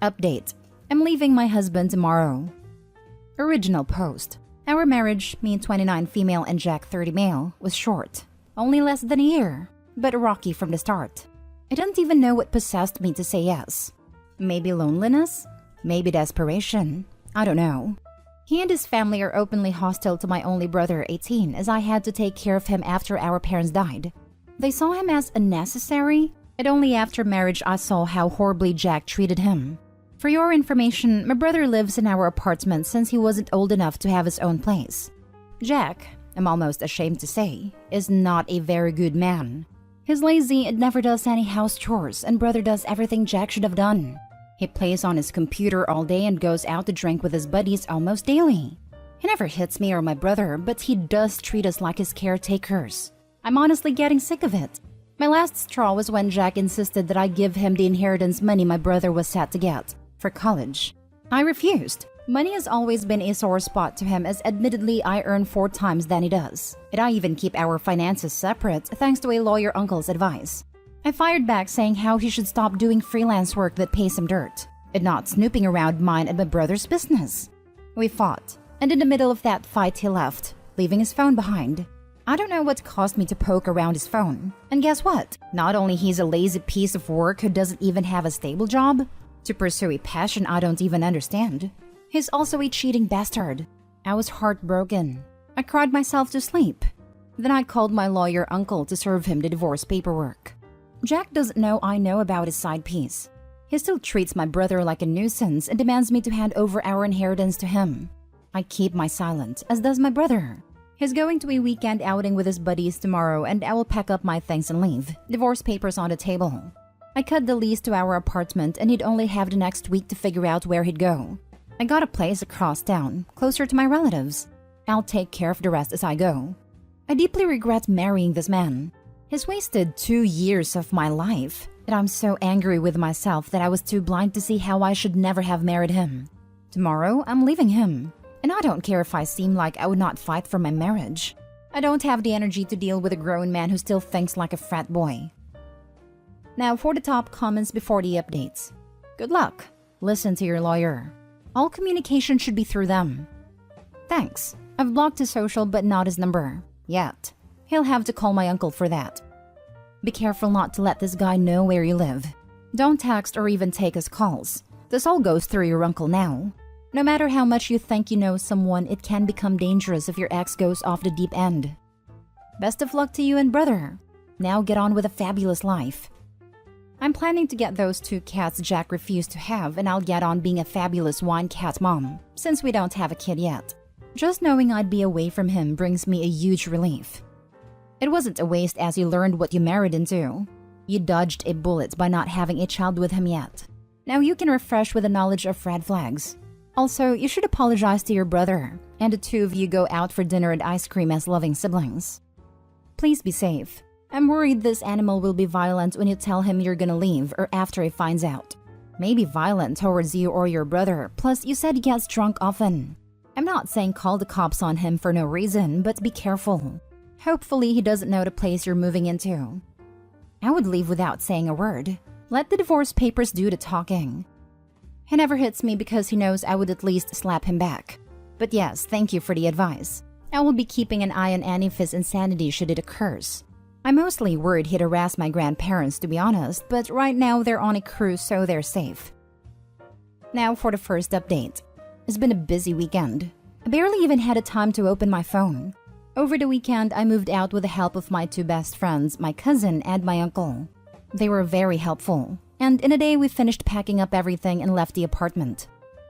Update. I'm leaving my husband tomorrow. Original post. Our marriage, me 29 female and Jack 30 male, was short. Only less than a year, but rocky from the start. I didn't even know what possessed me to say yes. Maybe loneliness? Maybe desperation. I don't know. He and his family are openly hostile to my only brother, 18, as I had to take care of him after our parents died. They saw him as unnecessary, and only after marriage I saw how horribly Jack treated him. For your information, my brother lives in our apartment since he wasn't old enough to have his own place. Jack, I'm almost ashamed to say, is not a very good man. He's lazy and never does any house chores, and brother does everything Jack should have done. He plays on his computer all day and goes out to drink with his buddies almost daily. He never hits me or my brother, but he does treat us like his caretakers. I'm honestly getting sick of it. My last straw was when Jack insisted that I give him the inheritance money my brother was set to get for college. I refused. Money has always been a sore spot to him, as admittedly I earn 4 times than he does. And I even keep our finances separate thanks to a lawyer uncle's advice. I fired back saying how he should stop doing freelance work that pays him dirt, and not snooping around mine and my brother's business. We fought, and in the middle of that fight he left, leaving his phone behind. I don't know what caused me to poke around his phone. And guess what? Not only he's a lazy piece of work who doesn't even have a stable job to pursue a passion I don't even understand, he's also a cheating bastard. I was heartbroken. I cried myself to sleep. Then I called my lawyer uncle to serve him the divorce paperwork. Jack doesn't know I know about his side piece. He still treats my brother like a nuisance and demands me to hand over our inheritance to him. I keep my silent, as does my brother. He's going to a weekend outing with his buddies tomorrow, and I will pack up my things and leave. Divorce papers on the table. I cut the lease to our apartment, and he'd only have the next week to figure out where he'd go. I got a place across town, closer to my relatives. I'll take care of the rest as I go. I deeply regret marrying this man. He's wasted 2 years of my life, and I'm so angry with myself that I was too blind to see how I should never have married him. Tomorrow, I'm leaving him. And I don't care if I seem like I would not fight for my marriage. I don't have the energy to deal with a grown man who still thinks like a frat boy. Now for the top comments before the updates. Good luck. Listen to your lawyer. All communication should be through them. Thanks. I've blocked his social but not his number. Yet. He'll have to call my uncle for that. Be careful not to let this guy know where you live. Don't text or even take his calls. This all goes through your uncle now. No matter how much you think you know someone, it can become dangerous if your ex goes off the deep end. Best of luck to you and brother. Now get on with a fabulous life. I'm planning to get those 2 cats Jack refused to have, and I'll get on being a fabulous wine cat mom, since we don't have a kid yet. Just knowing I'd be away from him brings me a huge relief. It wasn't a waste as you learned what you married into. You dodged a bullet by not having a child with him yet. Now you can refresh with the knowledge of red flags. Also, you should apologize to your brother, and the 2 of you go out for dinner and ice cream as loving siblings. Please be safe. I'm worried this animal will be violent when you tell him you're gonna leave or after he finds out. Maybe violent towards you or your brother, plus you said he gets drunk often. I'm not saying call the cops on him for no reason, but be careful. Hopefully he doesn't know the place you're moving into. I would leave without saying a word. Let the divorce papers do the talking. He never hits me because he knows I would at least slap him back. But yes, thank you for the advice. I will be keeping an eye on any of his insanity should it occurs. I'm mostly worried he'd harass my grandparents, to be honest, but right now they're on a cruise, so they're safe. Now for the first update. It's been a busy weekend. I barely even had a time to open my phone. Over the weekend, I moved out with the help of my 2 best friends, my cousin and my uncle. They were very helpful. And in a day, we finished packing up everything and left the apartment.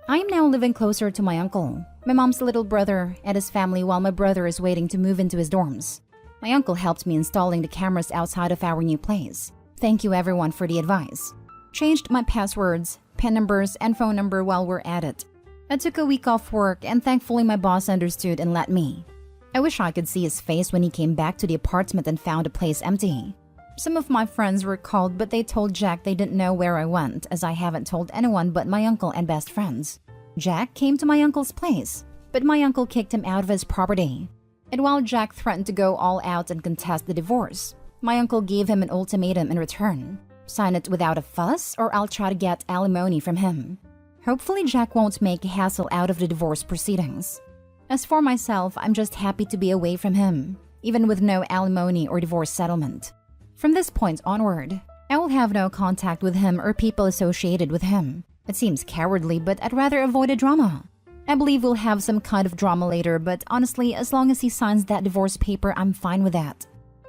I am now living closer to my uncle, my mom's little brother, and his family while my brother is waiting to move into his dorms. My uncle helped me installing the cameras outside of our new place. Thank you everyone for the advice. Changed my passwords, PIN numbers, and phone number while we're at it. I took a week off work and thankfully my boss understood and let me. I wish I could see his face when he came back to the apartment and found the place empty. Some of my friends were called, but they told Jack they didn't know where I went, as I haven't told anyone but my uncle and best friends. Jack came to my uncle's place, but my uncle kicked him out of his property. And while Jack threatened to go all out and contest the divorce, my uncle gave him an ultimatum in return. Sign it without a fuss, or I'll try to get alimony from him. Hopefully Jack won't make a hassle out of the divorce proceedings. As for myself, I'm just happy to be away from him, even with no alimony or divorce settlement. From this point onward, I will have no contact with him or people associated with him. It seems cowardly, but I'd rather avoid a drama. I believe we'll have some kind of drama later, but honestly, as long as he signs that divorce paper, I'm fine with that.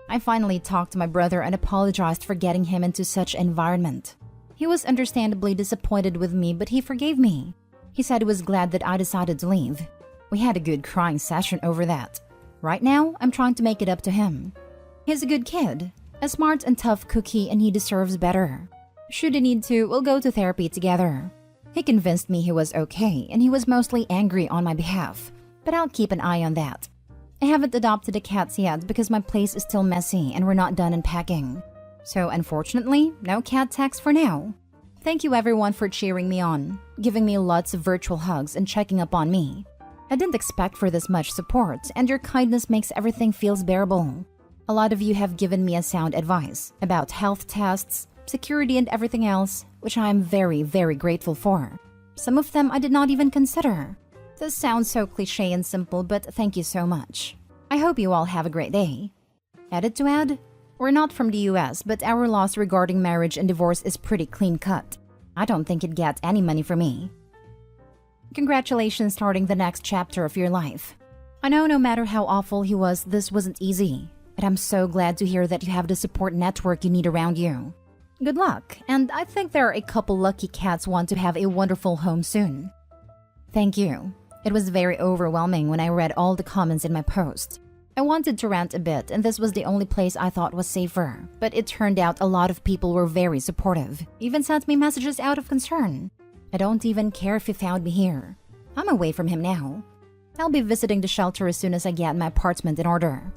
I finally talked to my brother and apologized for getting him into such an environment. He was understandably disappointed with me, but he forgave me. He said he was glad that I decided to leave. We had a good crying session over that. Right now, I'm trying to make it up to him. He's a good kid, a smart and tough cookie, and he deserves better. Should he need to, we'll go to therapy together. He convinced me he was okay, and he was mostly angry on my behalf, but I'll keep an eye on that. I haven't adopted a cat yet because my place is still messy and we're not done unpacking. So unfortunately, no cat tax for now. Thank you everyone for cheering me on, giving me lots of virtual hugs and checking up on me. I didn't expect for this much support, and your kindness makes everything feels bearable. A lot of you have given me a sound advice about health tests, security, and everything else, which I am very, very grateful for. Some of them I did not even consider. This sounds so cliche and simple, but thank you so much. I hope you all have a great day. Edit to add, we're not from the US, but our laws regarding marriage and divorce is pretty clean cut. I don't think it gets any money from me. Congratulations starting the next chapter of your life. I know no matter how awful he was, this wasn't easy, but I'm so glad to hear that you have the support network you need around you. Good luck, and I think there are a couple lucky cats want to have a wonderful home soon. Thank you. It was very overwhelming when I read all the comments in my post. I wanted to rant a bit, and this was the only place I thought was safer, but it turned out a lot of people were very supportive, even sent me messages out of concern. I don't even care if he found me here. I'm away from him now. I'll be visiting the shelter as soon as I get my apartment in order.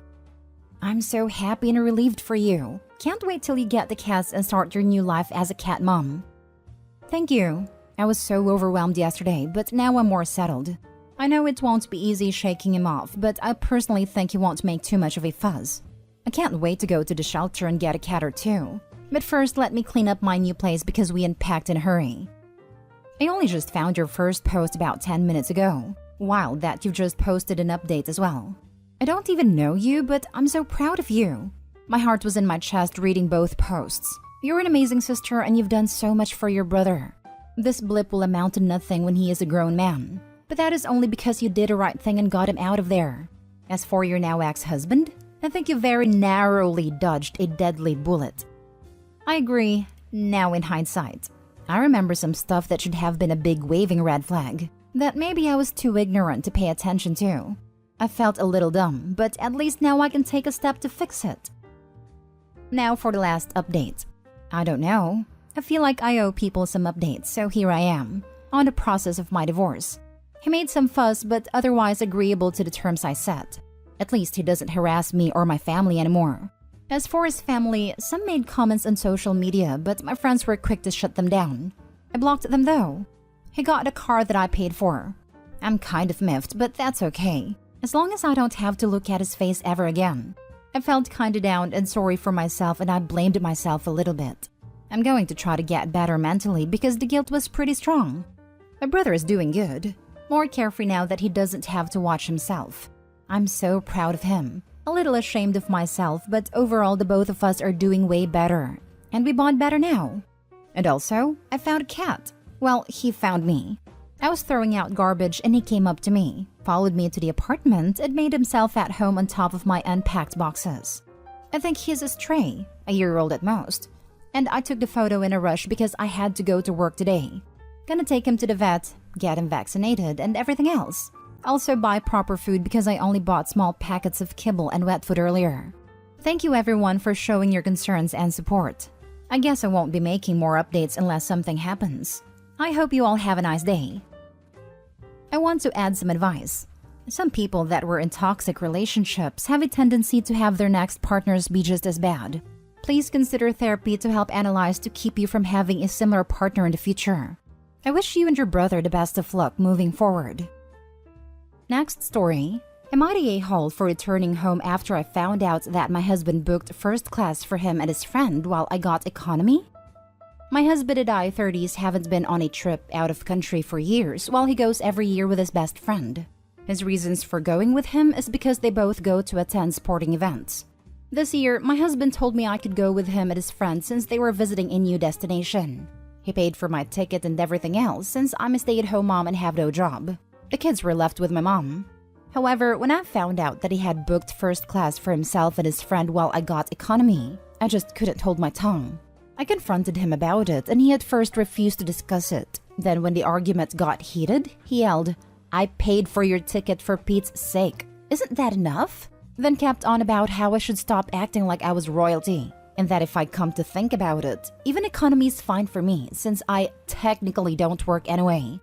I'm so happy and relieved for you. Can't wait till you get the cats and start your new life as a cat mom. Thank you. I was so overwhelmed yesterday, but now I'm more settled. I know it won't be easy shaking him off, but I personally think he won't make too much of a fuss. I can't wait to go to the shelter and get a cat or two. But first, let me clean up my new place because we unpacked in a hurry. I only just found your first post about 10 minutes ago. Wild that you've just posted an update as well. I don't even know you, but I'm so proud of you. My heart was in my chest reading both posts. You're an amazing sister and you've done so much for your brother. This blip will amount to nothing when he is a grown man. But that is only because you did the right thing and got him out of there. As for your now ex-husband, I think you very narrowly dodged a deadly bullet. I agree, now in hindsight. I remember some stuff that should have been a big waving red flag, that maybe I was too ignorant to pay attention to. I felt a little dumb, but at least now I can take a step to fix it. Now for the last update. I don't know. I feel like I owe people some updates, so here I am, on the process of my divorce. He made some fuss, but otherwise agreeable to the terms I set. At least he doesn't harass me or my family anymore. As for his family, some made comments on social media, but my friends were quick to shut them down. I blocked them though. He got a car that I paid for. I'm kind of miffed, but that's okay, as long as I don't have to look at his face ever again. I felt kinda down and sorry for myself, and I blamed myself a little bit. I'm going to try to get better mentally because the guilt was pretty strong. My brother is doing good. More carefree now that he doesn't have to watch himself. I'm so proud of him. A little ashamed of myself, but overall the both of us are doing way better. And we bond better now. And also, I found a cat. Well, he found me. I was throwing out garbage and he came up to me, followed me to the apartment, and made himself at home on top of my unpacked boxes. I think he's a stray, a year-old at most. And I took the photo in a rush because I had to go to work today. Gonna take him to the vet, get him vaccinated, and everything else. Also buy proper food because I only bought small packets of kibble and wet food earlier. Thank you everyone for showing your concerns and support. I guess I won't be making more updates unless something happens. I hope you all have a nice day. I want to add some advice. Some people that were in toxic relationships have a tendency to have their next partners be just as bad. Please consider therapy to help analyze to keep you from having a similar partner in the future. I wish you and your brother the best of luck moving forward. Next story. Am I the a-hole for returning home after I found out that my husband booked first class for him and his friend while I got economy? My husband and I 30s haven't been on a trip out of country for years, while he goes every year with his best friend. His reasons for going with him is because they both go to attend sporting events. This year, my husband told me I could go with him and his friend since they were visiting a new destination. He paid for my ticket and everything else since I'm a stay-at-home mom and have no job. The kids were left with my mom. However, when I found out that he had booked first class for himself and his friend while I got economy, I just couldn't hold my tongue. I confronted him about it and he at first refused to discuss it. Then when the argument got heated, he yelled, "I paid for your ticket for Pete's sake. Isn't that enough?" Then kept on about how I should stop acting like I was royalty, and that if I come to think about it, even economy is fine for me since I technically don't work anyway.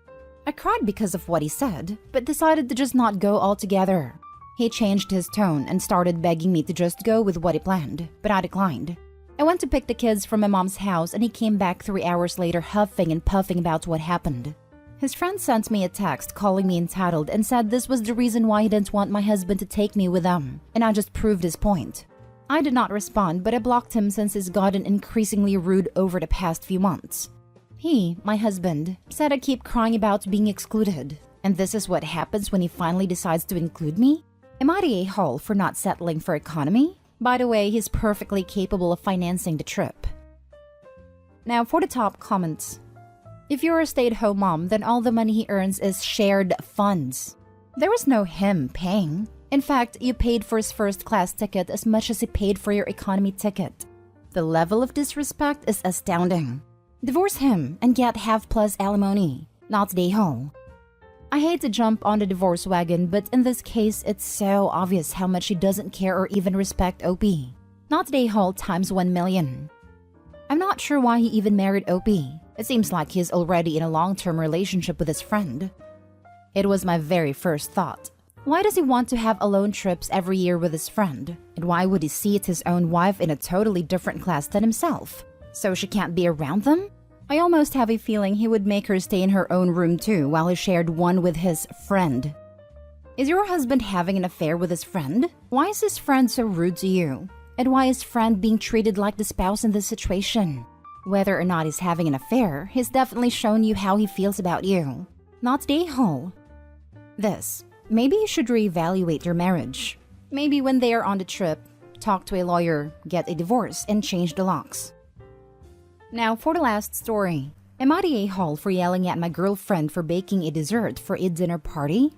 I cried because of what he said, but decided to just not go altogether. He changed his tone and started begging me to just go with what he planned, but I declined. I went to pick the kids from my mom's house and he came back 3 hours later huffing and puffing about what happened. His friend sent me a text calling me entitled and said this was the reason why he didn't want my husband to take me with them, and I just proved his point. I did not respond, but I blocked him since he's gotten increasingly rude over the past few months. He, my husband, said I keep crying about being excluded, and this is what happens when he finally decides to include me? Am I the a-hole for not settling for economy? By the way, he's perfectly capable of financing the trip. Now for the top comments. If you're a stay-at-home mom, then all the money he earns is shared funds. There was no him paying. In fact, you paid for his first-class ticket as much as he paid for your economy ticket. The level of disrespect is astounding. Divorce him and get half plus alimony, not the whole. I hate to jump on the divorce wagon, but in this case, it's so obvious how much he doesn't care or even respect OP. Not the whole times 1 million. I'm not sure why he even married OP. It seems like he's already in a long-term relationship with his friend. It was my very first thought. Why does he want to have alone trips every year with his friend? And why would he seat his own wife in a totally different class than himself? So she can't be around them? I almost have a feeling he would make her stay in her own room too while he shared one with his friend. Is your husband having an affair with his friend? Why is his friend so rude to you? And why is friend being treated like the spouse in this situation? Whether or not he's having an affair, he's definitely shown you how he feels about you. Not the a-hole. This. Maybe you should reevaluate your marriage. Maybe when they are on the trip, talk to a lawyer, get a divorce, and change the locks. Now for the last story. Am I the a-hole for yelling at my girlfriend for baking a dessert for a dinner party?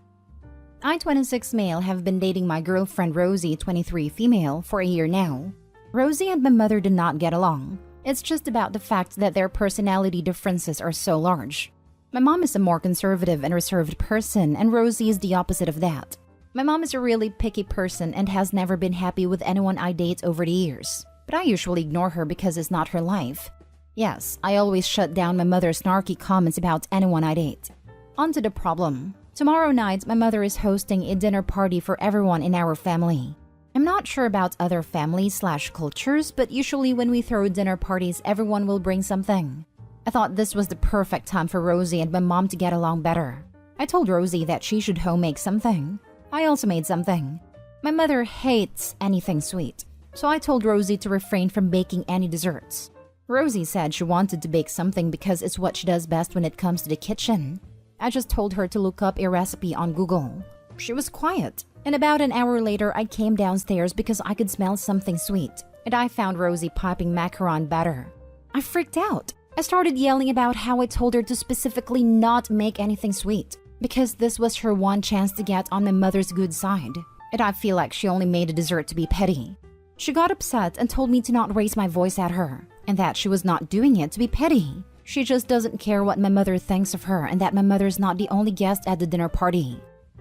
I, 26 male, have been dating my girlfriend Rosie, 23 female, for a year now. Rosie and my mother did not get along. It's just about the fact that their personality differences are so large. My mom is a more conservative and reserved person, and Rosie is the opposite of that. My mom is a really picky person and has never been happy with anyone I date over the years. But I usually ignore her because it's not her life. Yes, I always shut down my mother's snarky comments about anyone I date. On to the problem. Tomorrow night, my mother is hosting a dinner party for everyone in our family. I'm not sure about other families/cultures, but usually when we throw dinner parties, everyone will bring something. I thought this was the perfect time for Rosie and my mom to get along better. I told Rosie that she should home make something. I also made something. My mother hates anything sweet, so I told Rosie to refrain from baking any desserts. Rosie said she wanted to bake something because it's what she does best when it comes to the kitchen. I just told her to look up a recipe on Google. She was quiet, and about an hour later I came downstairs because I could smell something sweet, and I found Rosie piping macaron batter. I freaked out. I started yelling about how I told her to specifically not make anything sweet, because this was her one chance to get on my mother's good side, and I feel like she only made a dessert to be petty. She got upset and told me to not raise my voice at her, and that she was not doing it to be petty. She just doesn't care what my mother thinks of her and that my mother's not the only guest at the dinner party.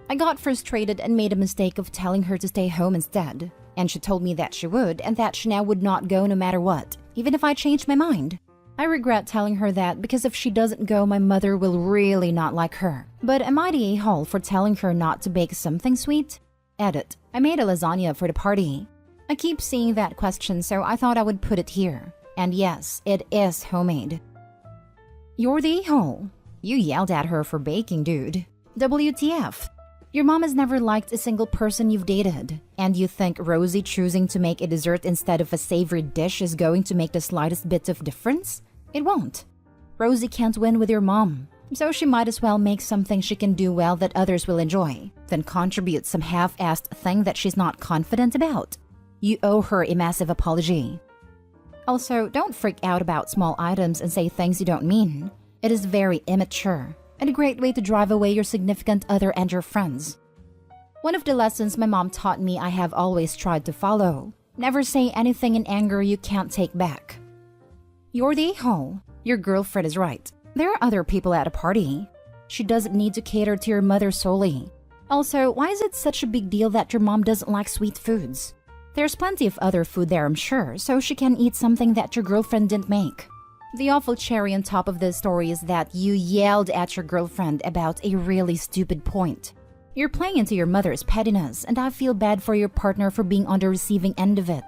I got frustrated and made a mistake of telling her to stay home instead, and she told me that she would and that she now would not go no matter what, even if I changed my mind. I regret telling her that because if she doesn't go, my mother will really not like her. But am I the a-hole for telling her not to bake something sweet? Edit. I made a lasagna for the party. I keep seeing that question, so I thought I would put it here. And yes, it is homemade. You're the a-hole. You yelled at her for baking, dude. WTF. Your mom has never liked a single person you've dated, and you think Rosie choosing to make a dessert instead of a savory dish is going to make the slightest bit of difference? It won't. Rosie can't win with your mom, so she might as well make something she can do well that others will enjoy, than contribute some half-assed thing that she's not confident about. You owe her a massive apology. Also, don't freak out about small items and say things you don't mean. It is very immature and a great way to drive away your significant other and your friends. One of the lessons my mom taught me I have always tried to follow: never say anything in anger you can't take back. You're the a-hole. Your girlfriend is right. There are other people at a party. She doesn't need to cater to your mother solely. Also, why is it such a big deal that your mom doesn't like sweet foods? There's plenty of other food there, I'm sure, so she can eat something that your girlfriend didn't make. The awful cherry on top of this story is that you yelled at your girlfriend about a really stupid point. You're playing into your mother's pettiness, and I feel bad for your partner for being on the receiving end of it.